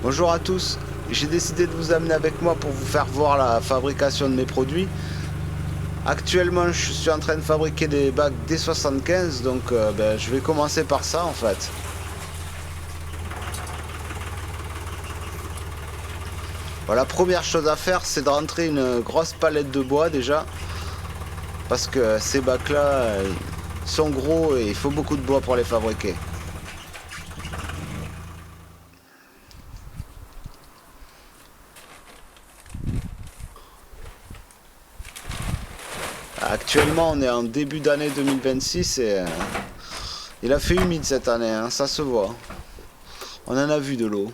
Bonjour à tous, j'ai décidé de vous amener avec moi pour vous faire voir la fabrication de mes produits. Actuellement je suis en train de fabriquer des bacs D75, donc je vais commencer par ça en fait. Voilà, la première chose à faire c'est de rentrer une grosse palette de bois déjà, parce que ces bacs là sont gros et il faut beaucoup de bois pour les fabriquer. Actuellement on est en début d'année 2026 et il a fait humide cette année, hein, ça se voit. On en a vu de l'eau.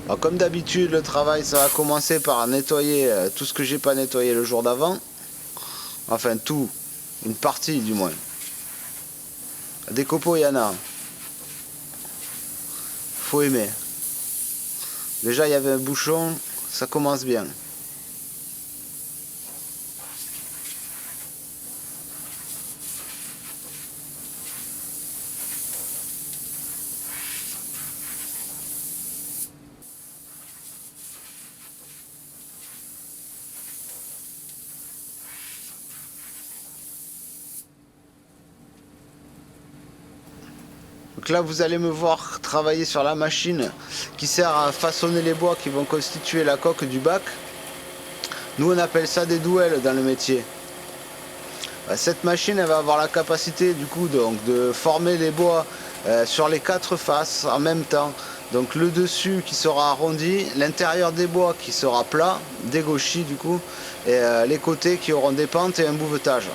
Alors comme d'habitude le travail ça va commencer par nettoyer tout ce que j'ai pas nettoyé le jour d'avant. Enfin tout, une partie du moins. Des copeaux il y en a. Faut aimer. Déjà il y avait un bouchon, ça commence bien. Donc là vous allez me voir travailler sur la machine qui sert à façonner les bois qui vont constituer la coque du bac. Nous on appelle ça des douelles dans le métier. Cette machine elle va avoir la capacité du coup donc, de former les bois sur les quatre faces en même temps. Donc le dessus qui sera arrondi, l'intérieur des bois qui sera plat, dégauchi du coup, et les côtés qui auront des pentes et un bouvetage.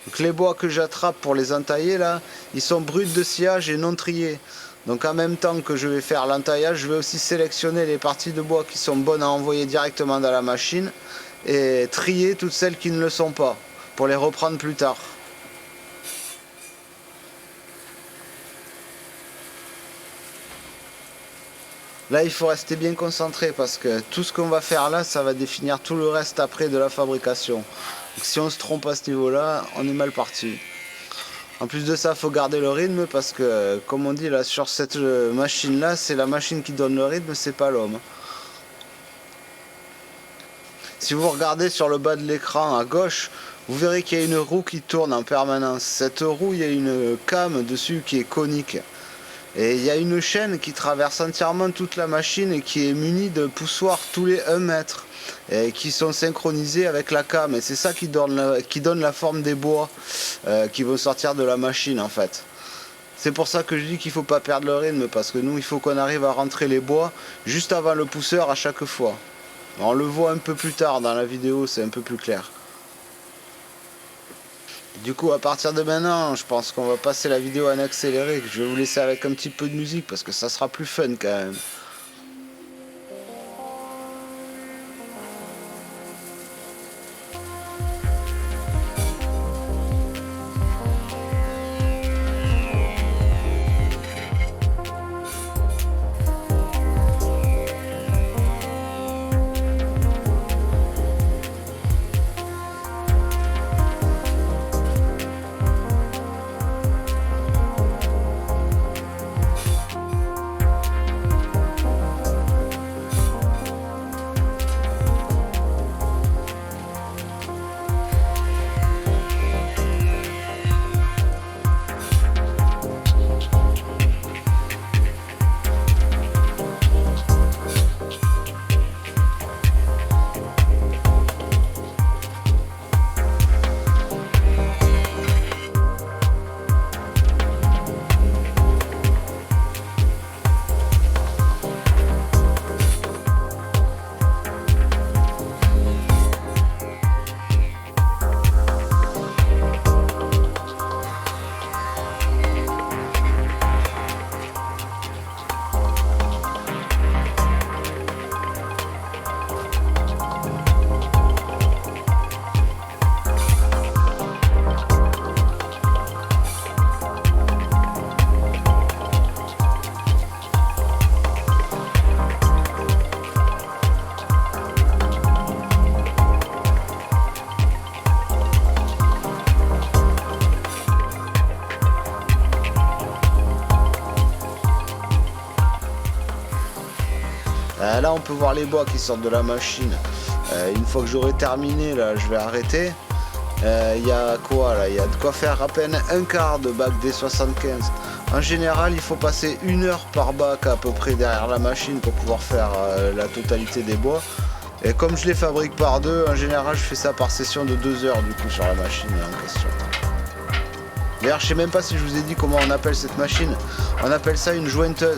Donc les bois que j'attrape pour les entailler là, ils sont bruts de sciage et non triés. Donc en même temps que je vais faire l'entaillage, je vais aussi sélectionner les parties de bois qui sont bonnes à envoyer directement dans la machine et trier toutes celles qui ne le sont pas pour les reprendre plus tard. Là il faut rester bien concentré parce que tout ce qu'on va faire là ça va définir tout le reste après de la fabrication. Donc si on se trompe à ce niveau là, on est mal parti. En plus de ça, il faut garder le rythme parce que, comme on dit là sur cette machine là, c'est la machine qui donne le rythme, c'est pas l'homme. Si vous regardez sur le bas de l'écran à gauche, vous verrez qu'il y a une roue qui tourne en permanence. Cette roue, il y a une came dessus qui est conique. Et il y a une chaîne qui traverse entièrement toute la machine et qui est munie de poussoirs tous les 1 mètre. Et qui sont synchronisés avec la came. Et c'est ça qui donne la forme des bois qui vont sortir de la machine en fait. C'est pour ça que je dis qu'il ne faut pas perdre le rythme parce que nous il faut qu'on arrive à rentrer les bois juste avant le pousseur à chaque fois. On le voit un peu plus tard dans la vidéo, c'est un peu plus clair. Du coup à partir de maintenant je pense qu'on va passer la vidéo en accéléré. Je vais vous laisser avec un petit peu de musique parce que ça sera plus fun quand même. Là on peut voir les bois qui sortent de la machine. Une fois que j'aurai terminé, là je vais arrêter. Il y a quoi là? Il y a de quoi faire à peine un quart de bac D75. En général il faut passer 1 heure par bac à peu près derrière la machine pour pouvoir faire la totalité des bois. Et comme je les fabrique par deux, en général je fais ça par session de 2 heures du coup sur la machine en question. D'ailleurs je sais même pas si je vous ai dit comment on appelle cette machine. On appelle ça une jointeuse.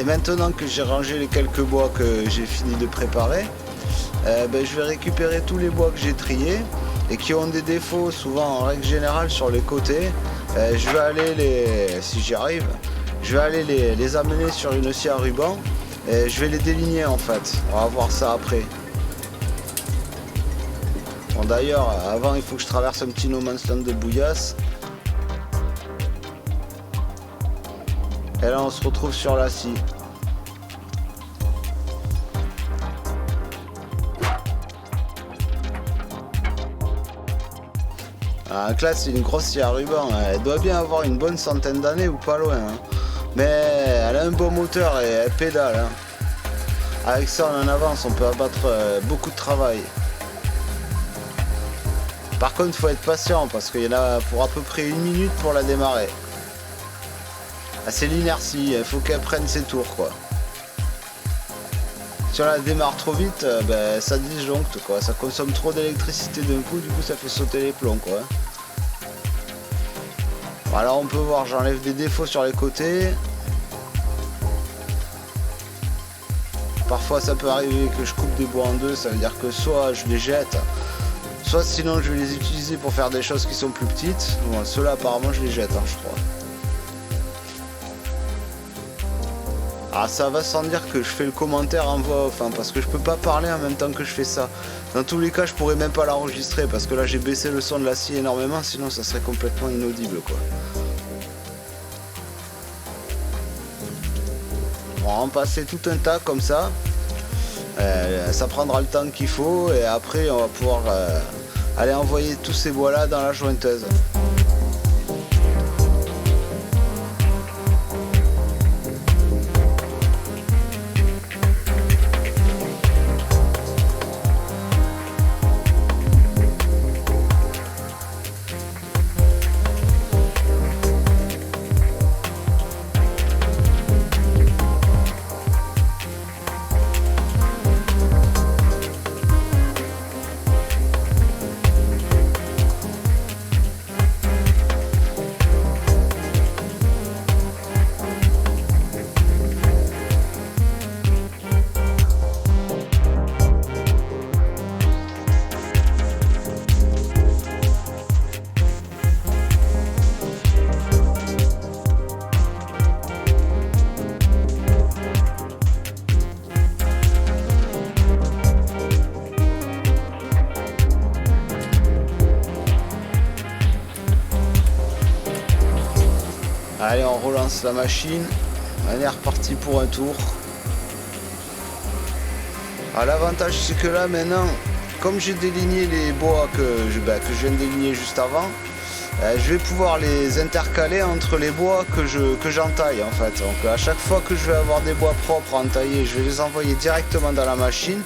Et maintenant que j'ai rangé les quelques bois que j'ai fini de préparer, je vais récupérer tous les bois que j'ai triés et qui ont des défauts souvent en règle générale sur les côtés. Je vais aller si j'y arrive, je vais aller les amener sur une scie à ruban et je vais les déligner en fait. On va voir ça après. Bon d'ailleurs, avant il faut que je traverse un petit no man's land de bouillasse. Et là on se retrouve sur la scie. Donc là c'est une grosse scie à ruban, elle doit bien avoir une bonne centaine d'années ou pas loin. Hein. Mais elle a un bon moteur et elle pédale. Hein. Avec ça on en avance, on peut abattre beaucoup de travail. Par contre il faut être patient parce qu'il y en a pour à peu près 1 minute pour la démarrer. Ah, c'est l'inertie, il faut qu'elle prenne ses tours quoi. Si on la démarre trop vite, ça disjoncte quoi, ça consomme trop d'électricité d'un coup, du coup ça fait sauter les plombs quoi. Voilà, on peut voir, j'enlève des défauts sur les côtés. Parfois ça peut arriver que je coupe des bois en deux, ça veut dire que soit je les jette, soit sinon je vais les utiliser pour faire des choses qui sont plus petites. Bon, ceux-là apparemment je les jette, hein, je crois. Ah, ça va sans dire que je fais le commentaire en voix off, hein, parce que je peux pas parler en même temps que je fais ça. Dans tous les cas, je pourrais même pas l'enregistrer parce que là j'ai baissé le son de la scie énormément, sinon ça serait complètement inaudible quoi. On va en passer tout un tas comme ça. Ça prendra le temps qu'il faut et après on va pouvoir aller envoyer tous ces bois là dans la jointeuse. Allez, on relance la machine. On est reparti pour un tour. L'avantage c'est que là maintenant, comme j'ai déligné les bois que je viens de déligner juste avant, je vais pouvoir les intercaler entre les bois que j'entaille en fait. Donc à chaque fois que je vais avoir des bois propres à entailler, je vais les envoyer directement dans la machine.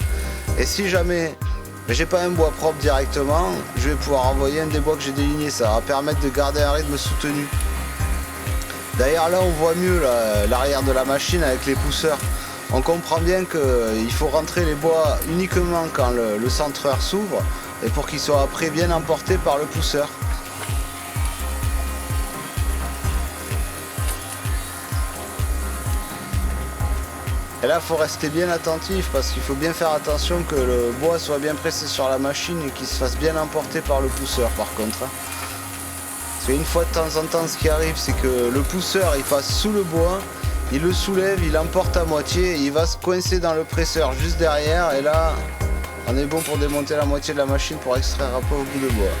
Et si jamais j'ai pas un bois propre directement, je vais pouvoir envoyer un des bois que j'ai déligné. Ça va permettre de garder un rythme soutenu. D'ailleurs là on voit mieux l'arrière de la machine avec les pousseurs. On comprend bien qu'il faut rentrer les bois uniquement quand le centreur s'ouvre et pour qu'ils soient après bien emportés par le pousseur. Et là il faut rester bien attentif parce qu'il faut bien faire attention que le bois soit bien pressé sur la machine et qu'il se fasse bien emporter par le pousseur par contre. Parce qu'une fois de temps en temps ce qui arrive c'est que le pousseur il passe sous le bois, il le soulève, il l'emporte à moitié, et il va se coincer dans le presseur juste derrière et là on est bon pour démonter la moitié de la machine pour extraire un peu au bout de bois.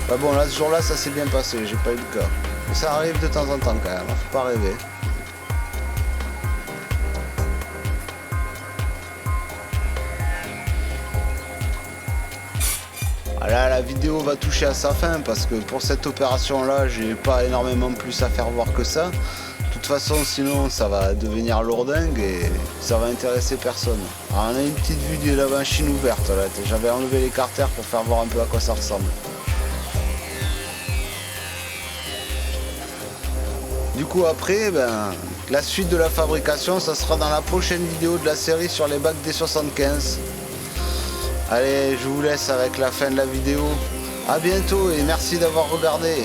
Bah bon là ce jour là ça s'est bien passé, j'ai pas eu le cas. Mais ça arrive de temps en temps quand même, faut pas rêver. là la vidéo va toucher à sa fin parce que pour cette opération là j'ai pas énormément plus à faire voir que ça. De toute façon sinon ça va devenir lourdingue et ça va intéresser personne. Alors, on a une petite vue de la machine ouverte là, j'avais enlevé les carters pour faire voir un peu à quoi ça ressemble. Du coup après, la suite de la fabrication, ça sera dans la prochaine vidéo de la série sur les bacs D75. Allez, je vous laisse avec la fin de la vidéo. A bientôt et merci d'avoir regardé.